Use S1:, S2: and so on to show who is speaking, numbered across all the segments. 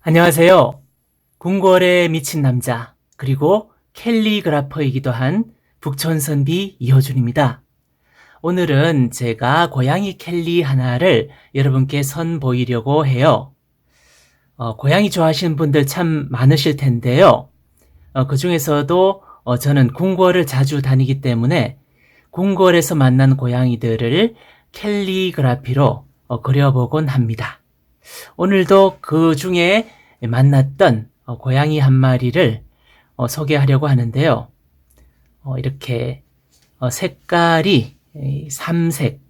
S1: 안녕하세요. 궁궐에 미친 남자, 그리고 캘리그라퍼이기도 한 북촌선비 이호준입니다. 오늘은 제가 고양이 캘리 하나를 여러분께 선보이려고 해요. 고양이 좋아하시는 분들 참 많으실 텐데요. 그 중에서도 저는 궁궐을 자주 다니기 때문에 궁궐에서 만난 고양이들을 캘리그라피로 그려보곤 합니다. 오늘도 그 중에 만났던 고양이 한 마리를 소개하려고 하는데요. 이렇게 색깔이 삼색,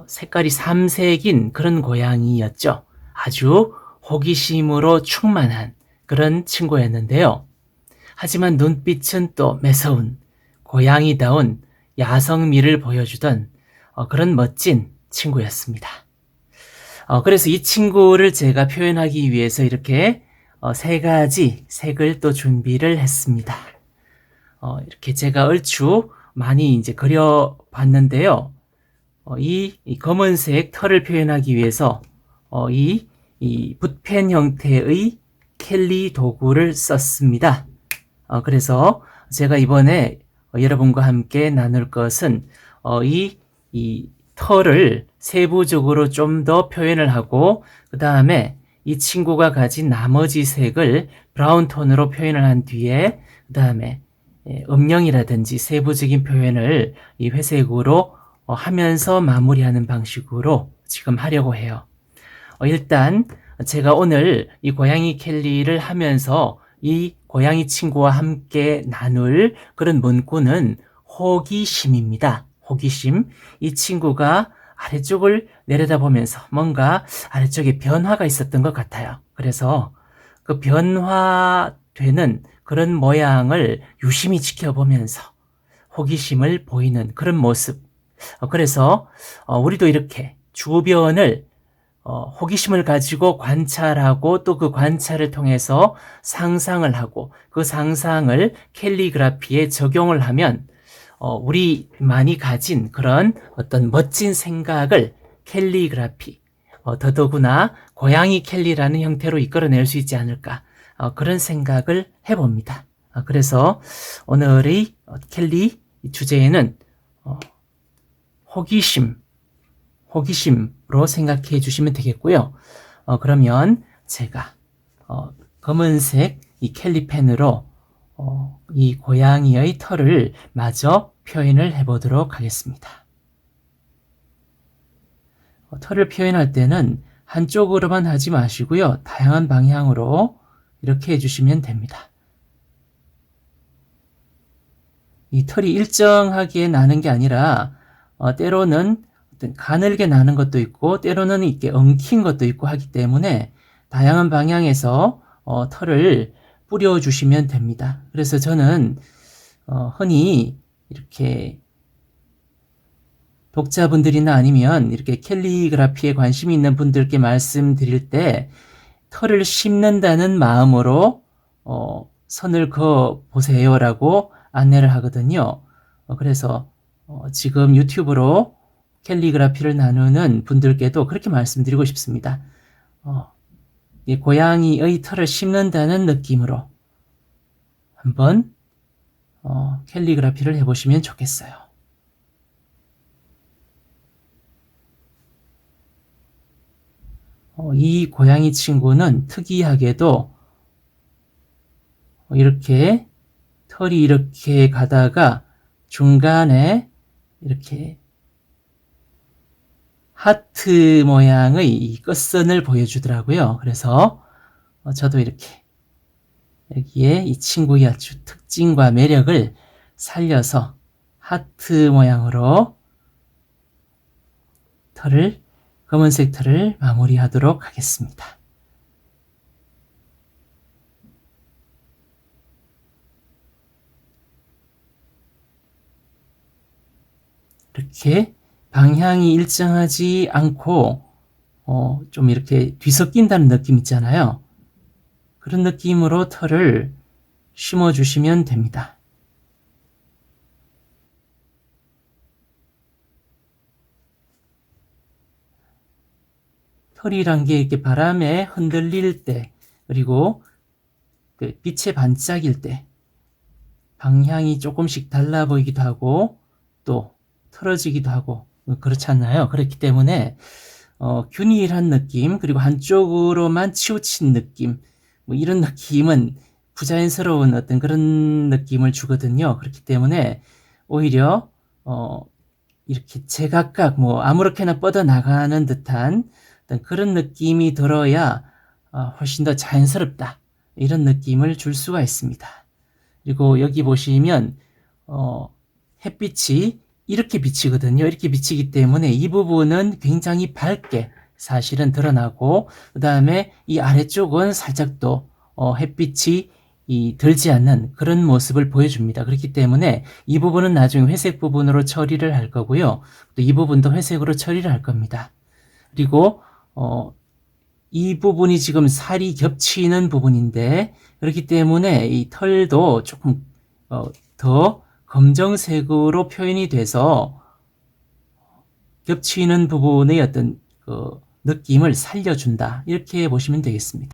S1: 색깔이 삼색인 그런 고양이였죠. 아주 호기심으로 충만한 그런 친구였는데요. 하지만 눈빛은 또 매서운 고양이다운 야성미를 보여주던 그런 멋진 친구였습니다. 그래서 이 친구를 제가 표현하기 위해서 이렇게 세 가지 색을 또 준비를 했습니다. 이렇게 제가 얼추 많이 이제 그려봤는데요. 이 검은색 털을 표현하기 위해서 이 붓펜 형태의 캘리 도구를 썼습니다. 그래서 제가 이번에 여러분과 함께 나눌 것은 이 털을 세부적으로 좀 더 표현을 하고 그 다음에 이 친구가 가진 나머지 색을 브라운 톤으로 표현을 한 뒤에 그 다음에 음영이라든지 세부적인 표현을 이 회색으로 하면서 마무리하는 방식으로 지금 하려고 해요. 일단 제가 오늘 이 고양이 캘리를 하면서 이 고양이 친구와 함께 나눌 그런 문구는 호기심입니다. 호기심. 이 친구가 아래쪽을 내려다보면서 뭔가 아래쪽에 변화가 있었던 것 같아요. 그래서 그 변화되는 그런 모양을 유심히 지켜보면서 호기심을 보이는 그런 모습. 그래서 우리도 이렇게 주변을 호기심을 가지고 관찰하고 또 그 관찰을 통해서 상상을 하고 그 상상을 캘리그라피에 적용을 하면 우리만이 가진 그런 어떤 멋진 생각을 캘리그라피, 더더구나 고양이 캘리라는 형태로 이끌어낼 수 있지 않을까 그런 생각을 해봅니다. 그래서 오늘의 캘리 주제에는 호기심으로 생각해 주시면 되겠고요. 그러면 제가 검은색 이 캘리펜으로 이 고양이의 털을 마저 표현을 해보도록 하겠습니다. 털을 표현할 때는 한쪽으로만 하지 마시고요. 다양한 방향으로 이렇게 해주시면 됩니다. 이 털이 일정하게 나는 게 아니라 때로는 가늘게 나는 것도 있고 때로는 이렇게 엉킨 것도 있고 하기 때문에 다양한 방향에서 털을 뿌려주시면 됩니다. 그래서 저는 흔히 이렇게 독자분들이나 아니면 이렇게 캘리그라피에 관심이 있는 분들께 말씀드릴 때 털을 심는다는 마음으로 선을 그어 보세요라고 안내를 하거든요. 그래서 지금 유튜브로 캘리그라피를 나누는 분들께도 그렇게 말씀드리고 싶습니다. 이 고양이의 털을 심는다는 느낌으로 한번 캘리그라피를 해보시면 좋겠어요. 이 고양이 친구는 특이하게도 이렇게 털이 이렇게 가다가 중간에 이렇게 하트 모양의 이 끝선을 보여주더라고요. 그래서 저도 이렇게 여기에 이 친구의 아주 특징과 매력을 살려서 하트 모양으로 검은색 털을 마무리하도록 하겠습니다. 이렇게 방향이 일정하지 않고 좀 이렇게 뒤섞인다는 느낌 있잖아요. 그런 느낌으로 털을 심어주시면 됩니다. 털이란 게 이렇게 바람에 흔들릴 때 그리고 그 빛의 반짝일 때 방향이 조금씩 달라 보이기도 하고 또 틀어지기도 하고 그렇지 않나요? 그렇기 때문에 균일한 느낌, 그리고 한쪽으로만 치우친 느낌, 뭐 이런 느낌은 부자연스러운 어떤 그런 느낌을 주거든요. 그렇기 때문에 오히려 이렇게 제각각 뭐 아무렇게나 뻗어나가는 듯한 어떤 그런 느낌이 들어야 훨씬 더 자연스럽다, 이런 느낌을 줄 수가 있습니다. 그리고 여기 보시면 햇빛이 이렇게 비치거든요. 이렇게 비치기 때문에 이 부분은 굉장히 밝게 사실은 드러나고, 그 다음에 이 아래쪽은 살짝 또 햇빛이 들지 않는 그런 모습을 보여줍니다. 그렇기 때문에 이 부분은 나중에 회색 부분으로 처리를 할 거고요. 또 이 부분도 회색으로 처리를 할 겁니다. 그리고 이 부분이 지금 살이 겹치는 부분인데, 그렇기 때문에 이 털도 조금 더 검정색으로 표현이 돼서 겹치는 부분의 어떤 그 느낌을 살려준다, 이렇게 보시면 되겠습니다.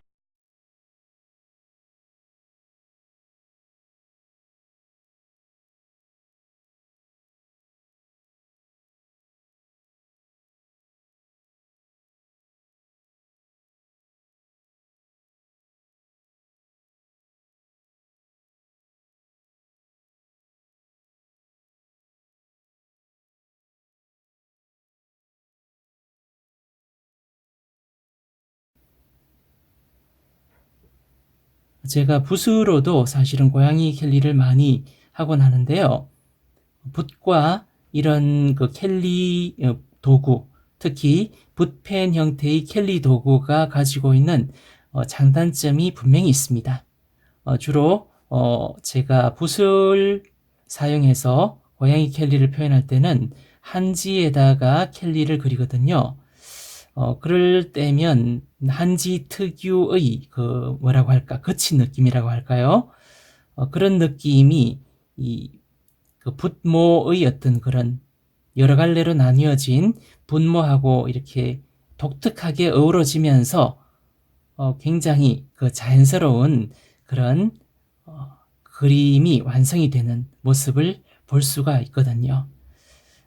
S1: 제가 붓으로도 사실은 고양이 캘리를 많이 하곤 하는데요. 붓과 이런 그 캘리 도구, 특히 붓펜 형태의 캘리 도구가 가지고 있는 장단점이 분명히 있습니다. 주로 제가 붓을 사용해서 고양이 캘리를 표현할 때는 한지에다가 캘리를 그리거든요. 그럴 때면 한지 특유의 그 뭐라고 할까, 거친 느낌이라고 할까요? 그런 느낌이 그 붓모의 어떤 그런 여러 갈래로 나뉘어진 붓모하고 이렇게 독특하게 어우러지면서 굉장히 그 자연스러운 그런 그림이 완성이 되는 모습을 볼 수가 있거든요.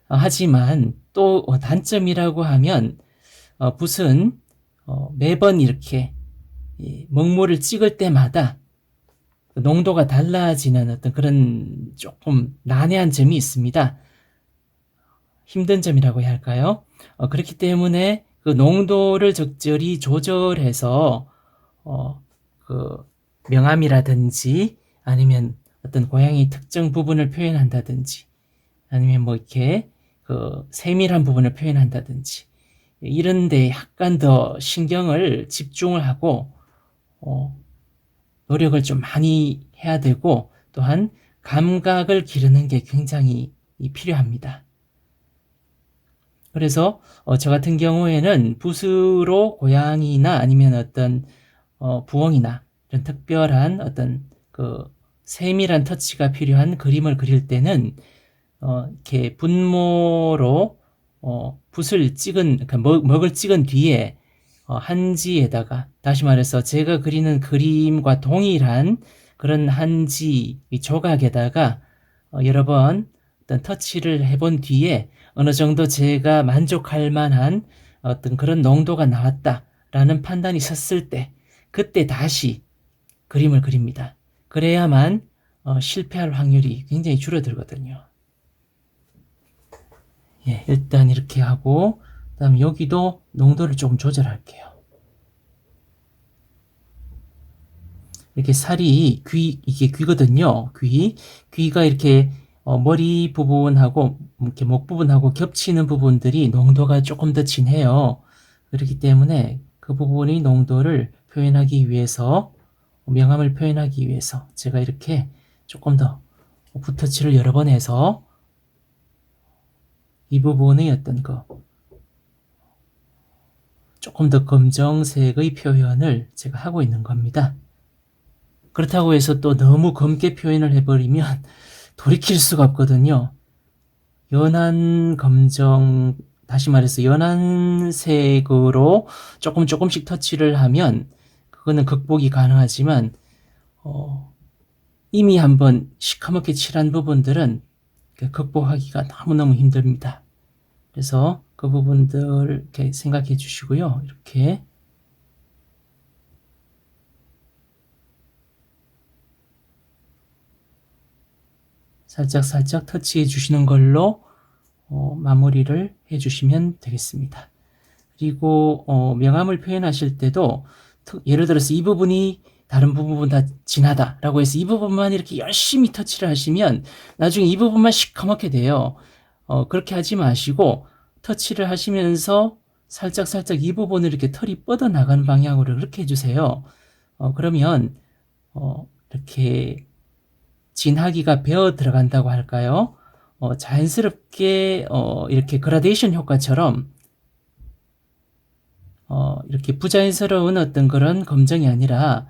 S1: 하지만 또 단점이라고 하면 붓은 매번 이렇게 먹물을 찍을 때마다 농도가 달라지는 어떤 그런 조금 난해한 점이 있습니다. 힘든 점이라고 해야 할까요? 그렇기 때문에 그 농도를 적절히 조절해서 그 명암이라든지 아니면 어떤 고양이 특정 부분을 표현한다든지 아니면 뭐 이렇게 그 세밀한 부분을 표현한다든지 이런 데 약간 더 신경을 집중을 하고 노력을 좀 많이 해야 되고, 또한 감각을 기르는 게 굉장히 필요합니다. 그래서 저 같은 경우에는 붓으로 고양이나 아니면 어떤 부엉이나 이런 특별한 어떤 그 세밀한 터치가 필요한 그림을 그릴 때는 이렇게 분모로 붓을 찍은, 그러니까 먹을 찍은 뒤에 한지에다가, 다시 말해서 제가 그리는 그림과 동일한 그런 한지 조각에다가 여러 번 어떤 터치를 해본 뒤에 어느 정도 제가 만족할 만한 어떤 그런 농도가 나왔다라는 판단이 섰을 때, 그때 다시 그림을 그립니다. 그래야만 실패할 확률이 굉장히 줄어들거든요. 예, 일단 이렇게 하고, 그다음 여기도 농도를 조금 조절할게요. 이렇게 살이 이게 귀거든요. 귀가 이렇게 머리 부분하고 이렇게 목 부분하고 겹치는 부분들이 농도가 조금 더 진해요. 그렇기 때문에 그 부분의 농도를 표현하기 위해서, 명암을 표현하기 위해서 제가 이렇게 조금 더 붓터치를 여러 번 해서 이 부분의 어떤 거 조금 더 검정색의 표현을 제가 하고 있는 겁니다. 그렇다고 해서 또 너무 검게 표현을 해버리면 돌이킬 수가 없거든요. 연한 검정, 다시 말해서 연한 색으로 조금씩 터치를 하면 그거는 극복이 가능하지만 이미 한번 시커멓게 칠한 부분들은 극복하기가 너무너무 힘듭니다. 그래서 그 부분들 이렇게 생각해 주시고요. 이렇게 살짝 터치해 주시는 걸로 마무리를 해 주시면 되겠습니다. 그리고 명암을 표현하실 때도 예를 들어서 이 부분이 다른 부분보다 진하다 라고 해서 이 부분만 이렇게 열심히 터치를 하시면 나중에 이 부분만 시커멓게 돼요. 그렇게 하지 마시고 터치를 하시면서 살짝 이 부분을 이렇게 털이 뻗어나가는 방향으로 그렇게 해주세요. 그러면 이렇게 진하기가 배어 들어간다고 할까요? 자연스럽게 이렇게 그라데이션 효과처럼 이렇게 부자연스러운 어떤 그런 검정이 아니라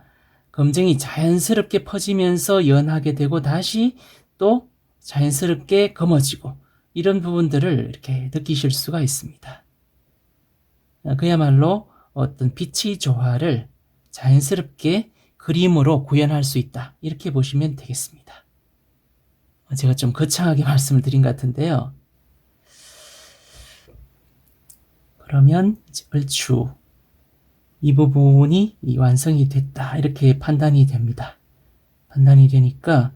S1: 검정이 자연스럽게 퍼지면서 연하게 되고 다시 또 자연스럽게 검어지고 이런 부분들을 이렇게 느끼실 수가 있습니다. 그야말로 어떤 빛의 조화를 자연스럽게 그림으로 구현할 수 있다. 이렇게 보시면 되겠습니다. 제가 좀 거창하게 말씀을 드린 것 같은데요. 그러면 얼추 이 부분이 완성이 됐다. 이렇게 판단이 됩니다. 판단이 되니까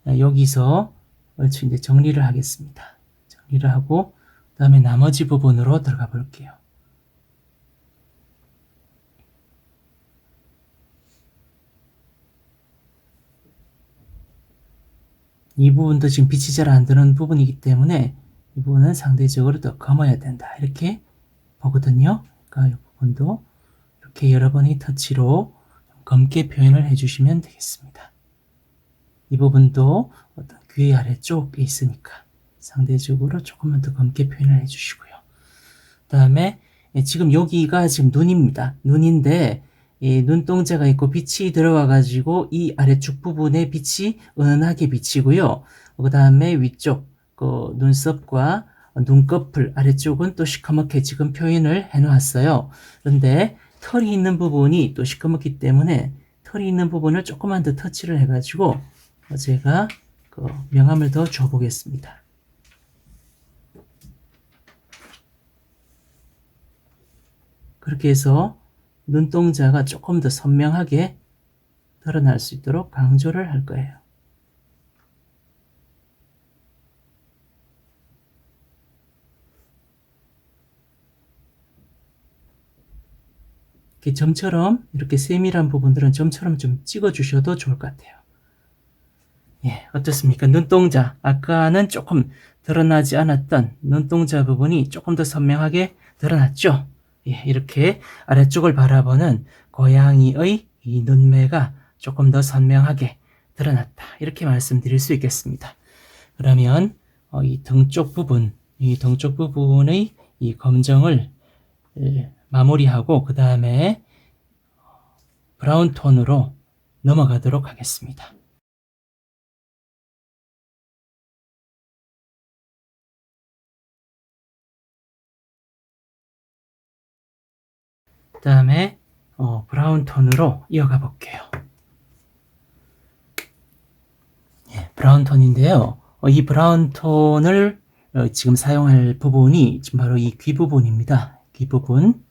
S1: 여기서 얼추 이제 정리를 하겠습니다. 정리를 하고 그 다음에 나머지 부분으로 들어가 볼게요. 이 부분도 지금 빛이 잘 안 드는 부분이기 때문에 이 부분은 상대적으로 더 검어야 된다. 이렇게 보거든요. 그러니까 이 부분도 이렇게 여러 번의 터치로 검게 표현을 해주시면 되겠습니다. 이 부분도 어떤 귀 아래쪽에 있으니까 상대적으로 조금만 더 검게 표현을 해주시고요. 그 다음에 지금 여기가 지금 눈입니다. 눈인데 이 눈동자가 있고 빛이 들어와 가지고 이 아래쪽 부분에 빛이 은은하게 비치고요. 그 다음에 위쪽 그 눈썹과 눈꺼풀 아래쪽은 또 시커멓게 지금 표현을 해 놓았어요. 그런데 털이 있는 부분이 또 시커멓기 때문에 털이 있는 부분을 조금만 더 터치를 해 가지고 제가 그 명암을 더 줘 보겠습니다. 그렇게 해서 눈동자가 조금 더 선명하게 드러날 수 있도록 강조를 할 거예요. 이렇게 점처럼 이렇게 세밀한 부분들은 점처럼 좀 찍어 주셔도 좋을 것 같아요. 예, 어떻습니까? 눈동자 아까는 조금 드러나지 않았던 눈동자 부분이 조금 더 선명하게 드러났죠? 예, 이렇게 아래쪽을 바라보는 고양이의 이 눈매가 조금 더 선명하게 드러났다. 이렇게 말씀드릴 수 있겠습니다. 그러면 이 등 쪽 부분, 이 등 쪽 부분의 이 검정을 마무리하고 그 다음에 브라운 톤으로 넘어가도록 하겠습니다. 그 다음에 브라운 톤으로 이어가 볼게요. 예, 브라운 톤인데요. 이 브라운 톤을 지금 사용할 부분이 지금 바로 이 귀 부분입니다. 귀 부분.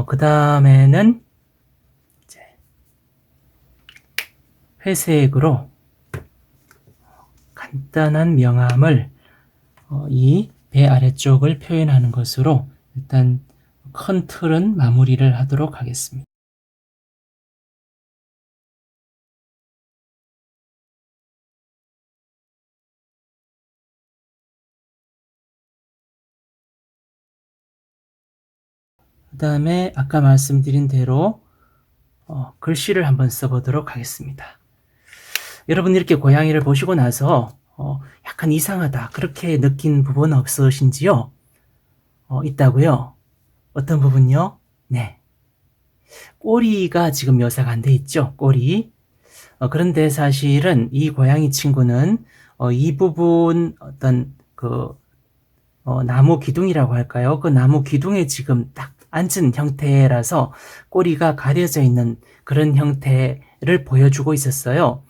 S1: 그 다음에는 회색으로 간단한 명암을 이 배 아래쪽을 표현하는 것으로 일단 큰 틀은 마무리를 하도록 하겠습니다. 그 다음에 아까 말씀드린 대로 글씨를 한번 써보도록 하겠습니다. 여러분 이렇게 고양이를 보시고 나서 약간 이상하다 그렇게 느낀 부분 없으신지요? 있다고요? 어떤 부분요? 네. 꼬리가 지금 묘사가 안 돼 있죠? 꼬리. 그런데 사실은 이 고양이 친구는 이 부분 어떤 나무 기둥이라고 할까요? 그 나무 기둥에 지금 딱 앉은 형태라서 꼬리가 가려져 있는 그런 형태를 보여주고 있었어요.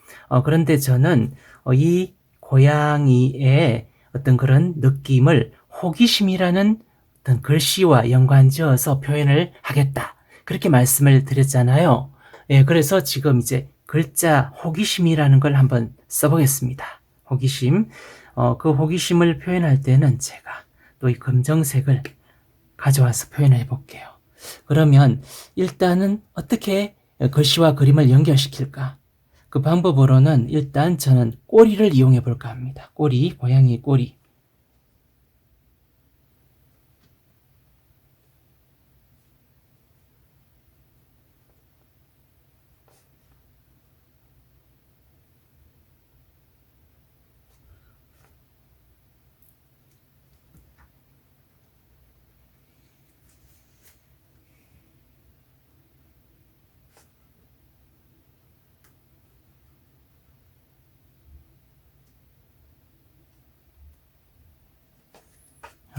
S1: 그런데 저는 이 고양이의 어떤 그런 느낌을 호기심이라는 어떤 글씨와 연관지어서 표현을 하겠다. 그렇게 말씀을 드렸잖아요. 예, 그래서 지금 이제 글자 호기심이라는 걸 한번 써보겠습니다. 호기심. 그 호기심을 표현할 때는 제가 또 이 검정색을 가져와서 표현해 볼게요. 그러면 일단은 어떻게 글씨와 그림을 연결시킬까? 그 방법으로는 일단 저는 꼬리를 이용해 볼까 합니다. 꼬리, 고양이 꼬리.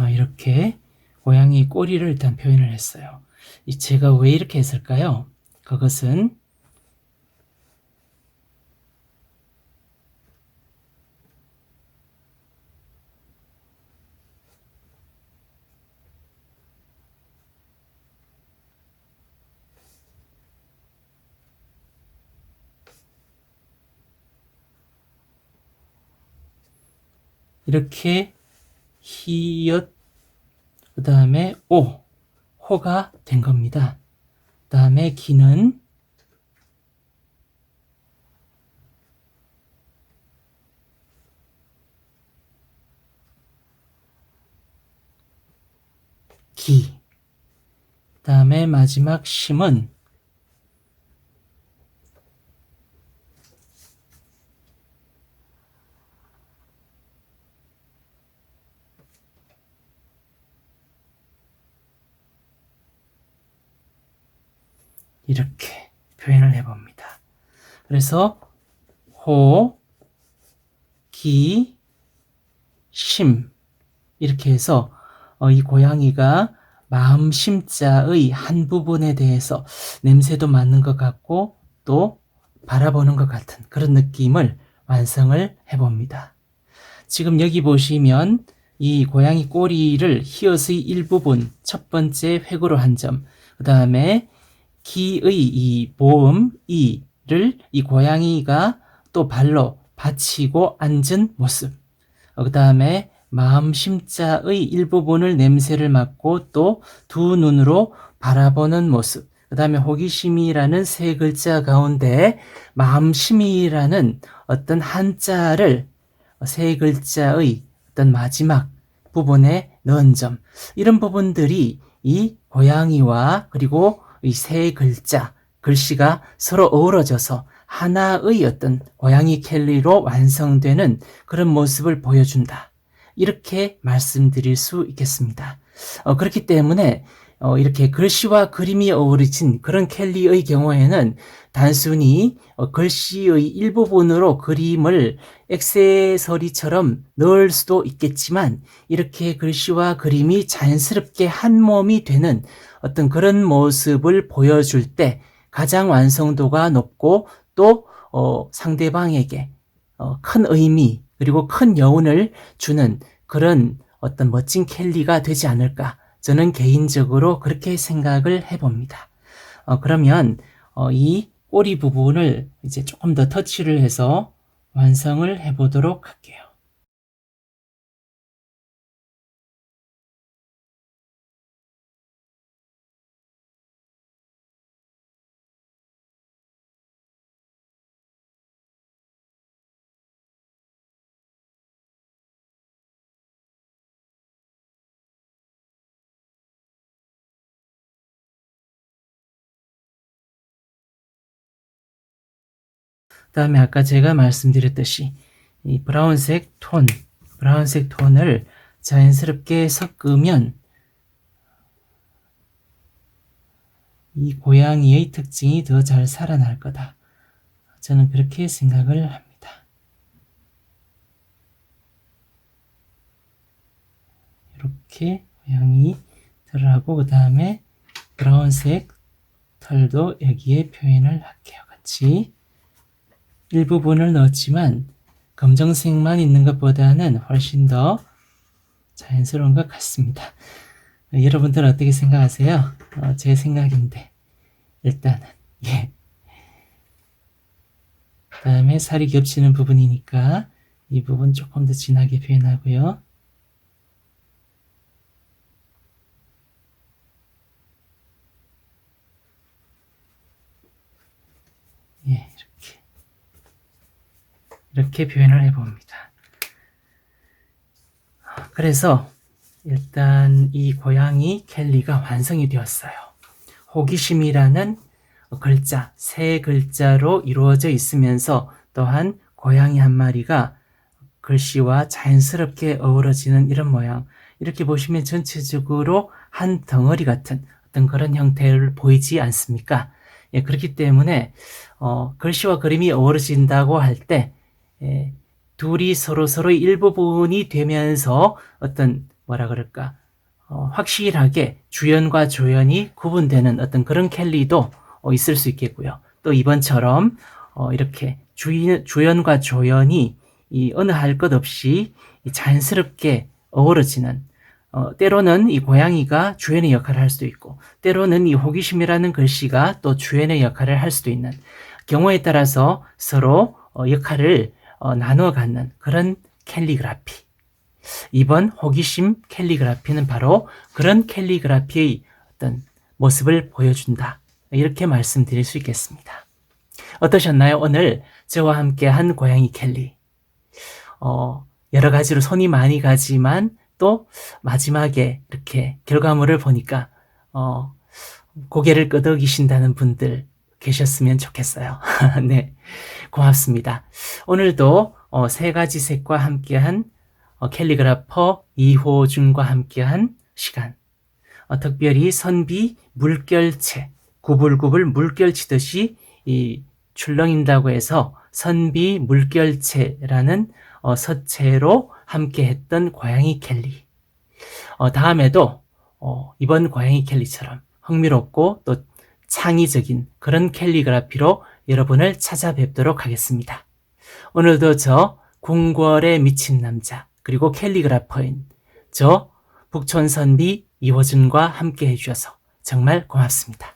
S1: 이렇게 고양이 꼬리를 일단 표현을 했어요. 제가 왜 이렇게 했을까요? 그것은 이렇게 히읗 그 다음에 오, 호가 된 겁니다. 그 다음에 기는 기. 그 다음에 마지막 심은 이렇게 표현을 해봅니다. 그래서 호, 기, 심 이렇게 해서 이 고양이가 마음 심자의 한 부분에 대해서 냄새도 맡는 것 같고 또 바라보는 것 같은 그런 느낌을 완성을 해봅니다. 지금 여기 보시면 이 고양이 꼬리를 히읗의 일부분 첫 번째 획으로 한 점, 그 다음에 기의 이 모음 이를 이 고양이가 또 발로 받치고 앉은 모습, 그 다음에 마음 심자의 일부분을 냄새를 맡고 또 두 눈으로 바라보는 모습, 그 다음에 호기심이라는 세 글자 가운데 마음심이라는 어떤 한자를 세 글자의 어떤 마지막 부분에 넣은 점, 이런 부분들이 이 고양이와 그리고 이 세 글자, 글씨가 서로 어우러져서 하나의 어떤 고양이 켈리로 완성되는 그런 모습을 보여준다. 이렇게 말씀드릴 수 있겠습니다. 그렇기 때문에 이렇게 글씨와 그림이 어우러진 그런 켈리의 경우에는 단순히 글씨의 일부분으로 그림을 액세서리처럼 넣을 수도 있겠지만 이렇게 글씨와 그림이 자연스럽게 한 몸이 되는 어떤 그런 모습을 보여줄 때 가장 완성도가 높고 또 상대방에게 큰 의미 그리고 큰 여운을 주는 그런 어떤 멋진 켈리가 되지 않을까, 저는 개인적으로 그렇게 생각을 해봅니다. 그러면 이 꼬리 부분을 이제 조금 더 터치를 해서 완성을 해보도록 할게요. 다음에 아까 제가 말씀드렸듯이 이 브라운색 톤을 자연스럽게 섞으면 이 고양이의 특징이 더 잘 살아날 거다. 저는 그렇게 생각을 합니다. 이렇게 고양이 털하고 그 다음에 브라운색 털도 여기에 표현을 할게요. 같이 일부분을 넣었지만 검정색만 있는 것보다는 훨씬 더 자연스러운 것 같습니다. 여러분들은 어떻게 생각하세요? 제 생각인데 일단은 예. 그 다음에 살이 겹치는 부분이니까 이 부분 조금 더 진하게 표현하고요. 예, 이렇게 표현을 해봅니다. 그래서 일단 이 고양이 켈리가 완성이 되었어요. 호기심이라는 글자, 세 글자로 이루어져 있으면서 또한 고양이 한 마리가 글씨와 자연스럽게 어우러지는 이런 모양. 이렇게 보시면 전체적으로 한 덩어리 같은 어떤 그런 형태를 보이지 않습니까? 예, 그렇기 때문에 글씨와 그림이 어우러진다고 할 때 둘이 서로의 일부분이 되면서 어떤 뭐라 그럴까 확실하게 주연과 조연이 구분되는 어떤 그런 켈리도 있을 수 있겠고요. 또 이번처럼 이렇게 주연과 조연이 어느 할 것 없이 자연스럽게 어우러지는 때로는 이 고양이가 주연의 역할을 할 수도 있고 때로는 이 호기심이라는 글씨가 또 주연의 역할을 할 수도 있는 경우에 따라서 서로 역할을 나누어 갖는 그런 캘리그라피. 이번 호기심 캘리그라피는 바로 그런 캘리그라피의 어떤 모습을 보여준다. 이렇게 말씀드릴 수 있겠습니다. 어떠셨나요? 오늘 저와 함께 한 고양이 캘리. 여러 가지로 손이 많이 가지만 또 마지막에 이렇게 결과물을 보니까 고개를 끄덕이신다는 분들 계셨으면 좋겠어요. 네, 고맙습니다. 오늘도 세 가지 색과 함께한 캘리그라퍼 이호준과 함께한 시간. 특별히 선비 물결체, 구불구불 물결치듯이 출렁인다고 해서 선비 물결체라는 서체로 함께했던 고양이 켈리. 다음에도 이번 고양이 켈리처럼 흥미롭고 또 창의적인 그런 캘리그라피로 여러분을 찾아뵙도록 하겠습니다. 오늘도 저 궁궐에 미친 남자 그리고 캘리그라퍼인 저 북촌선비 이호준과 함께 해주셔서 정말 고맙습니다.